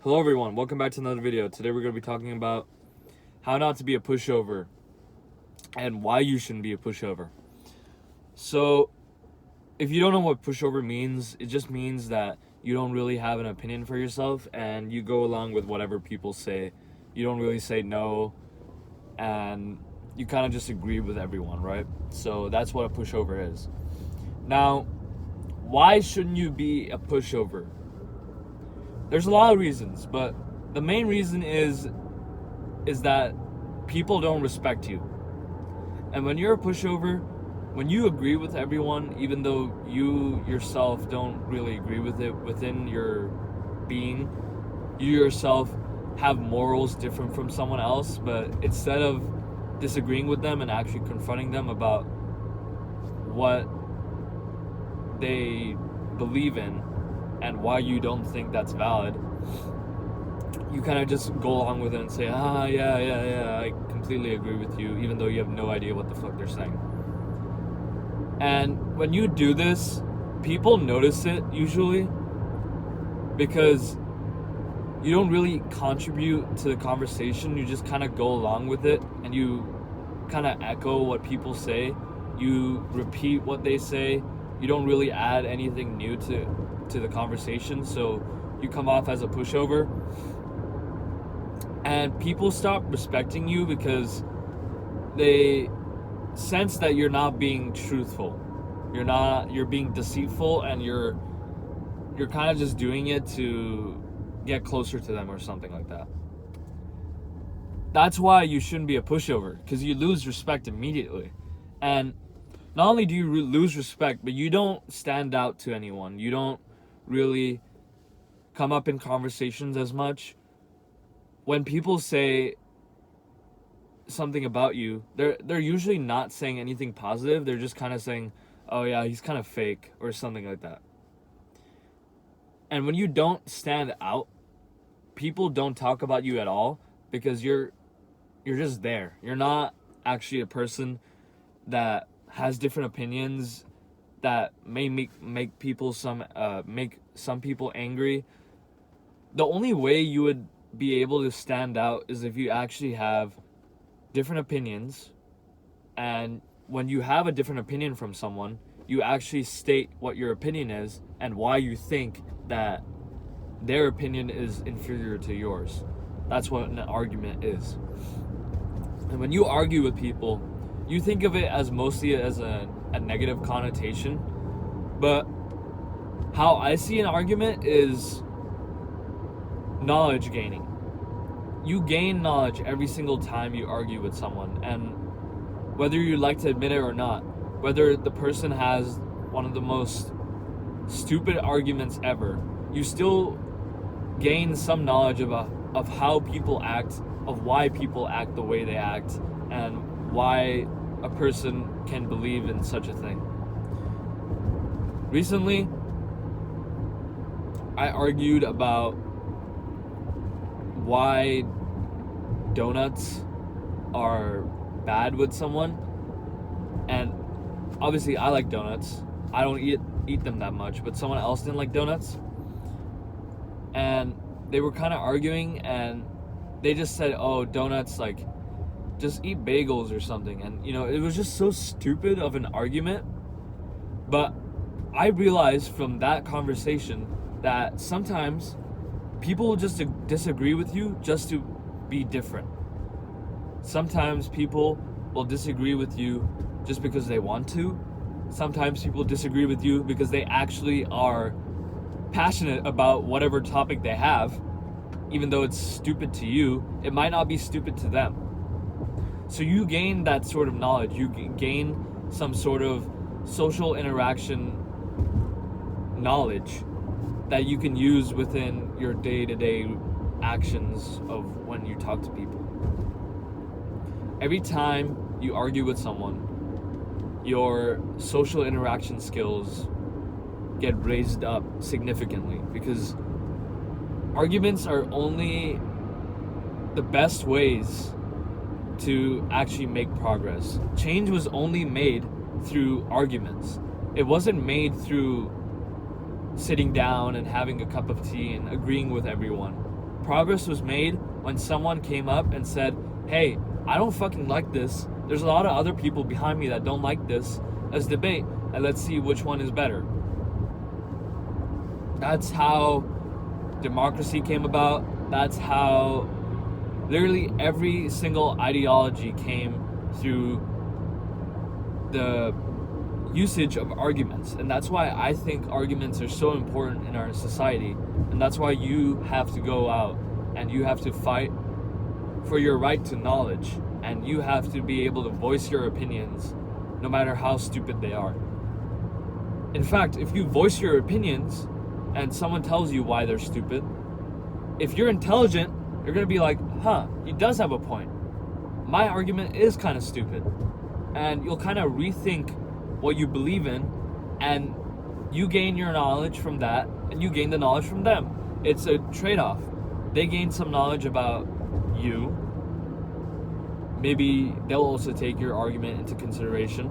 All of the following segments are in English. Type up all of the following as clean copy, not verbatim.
Hello everyone, welcome back to another video. Today we're going to be talking about how not to be a pushover and why you shouldn't be a pushover. So, if you don't know what pushover means, it just means that you don't really have an opinion for yourself and you go along with whatever people say. You don't really say no and you kind of just agree with everyone, right? So, that's what a pushover is. Now, why shouldn't you be a pushover? There's a lot of reasons, but the main reason is that people don't respect you. And when you're a pushover, when you agree with everyone, even though you yourself don't really agree with it within your being, you yourself have morals different from someone else, but instead of disagreeing with them and actually confronting them about what they believe in and why you don't think that's valid, you kind of just go along with it and say, yeah, I completely agree with you, even though you have no idea what the fuck they're saying. And when you do this, people notice it usually because you don't really contribute to the conversation. You just kind of go along with it and you kind of echo what people say. You repeat what they say. You don't really add anything new to the conversation, so you come off as a pushover. And people stop respecting you because they sense that you're not being truthful. You're being deceitful, and you're kind of just doing it to get closer to them or something like that. That's why you shouldn't be a pushover, because you lose respect immediately. And not only do you lose respect, but you don't stand out to anyone. You don't really come up in conversations as much. When people say something about you, they're usually not saying anything positive. They're just kind of saying, oh yeah, he's kind of fake or something like that. And when you don't stand out, people don't talk about you at all because you're just there. You're not actually a person that has different opinions that may make some people angry. The only way you would be able to stand out is if you actually have different opinions, and when you have a different opinion from someone, you actually state what your opinion is and why you think that their opinion is inferior to yours. That's what an argument is. And when you argue with people, you think of it as mostly as a negative connotation, but how I see an argument is knowledge gaining. You gain knowledge every single time you argue with someone, and whether you like to admit it or not, whether the person has one of the most stupid arguments ever, you still gain some knowledge of how people act, of why people act the way they act, and why a person can believe in such a thing. Recently, I argued about why donuts are bad with someone, and obviously I like donuts. I don't eat them that much, but someone else didn't like donuts, and they were kind of arguing, and they just said, oh, donuts, like, just eat bagels or something. And it was just so stupid of an argument. But I realized from that conversation that sometimes people will just disagree with you just to be different. Sometimes people will disagree with you just because they want to. Sometimes people disagree with you because they actually are passionate about whatever topic they have. Even though it's stupid to you, it might not be stupid to them. So you gain that sort of knowledge. You gain some sort of social interaction knowledge that you can use within your day-to-day actions of when you talk to people. Every time you argue with someone, your social interaction skills get raised up significantly, because arguments are only the best ways to actually make progress. Change was only made through arguments. It wasn't made through sitting down and having a cup of tea and agreeing with everyone. progress was made when someone came up and said, hey, I don't fucking like this. There's a lot of other people behind me that don't like this. Let's debate and let's see which one is better. That's how democracy came about. That's how literally every single ideology came through the usage of arguments. And that's why I think arguments are so important in our society. And that's why you have to go out and you have to fight for your right to knowledge. And you have to be able to voice your opinions no matter how stupid they are. In fact, if you voice your opinions and someone tells you why they're stupid, if you're intelligent, you're going to be like, he does have a point. My argument is kind of stupid. And you'll kind of rethink what you believe in, and you gain your knowledge from that, and you gain the knowledge from them. It's a trade-off. They gain some knowledge about you. Maybe they'll also take your argument into consideration.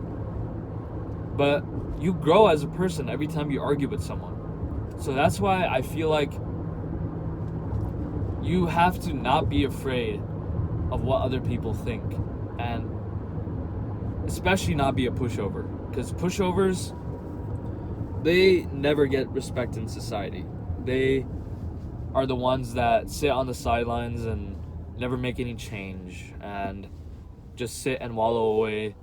But you grow as a person every time you argue with someone. So that's why I feel like you have to not be afraid of what other people think, and especially not be a pushover, because pushovers, they never get respect in society. They are the ones that sit on the sidelines and never make any change and just sit and wallow away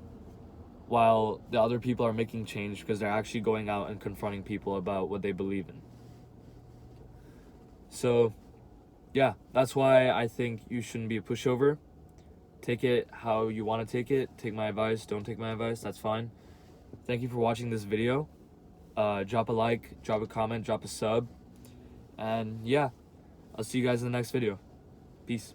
while the other people are making change because they're actually going out and confronting people about what they believe in. So yeah, that's why I think you shouldn't be a pushover. Take it how you want to take it. Take my advice, don't take my advice, that's fine. Thank you for watching this video. Drop a like, drop a comment, drop a sub. And yeah, I'll see you guys in the next video. Peace.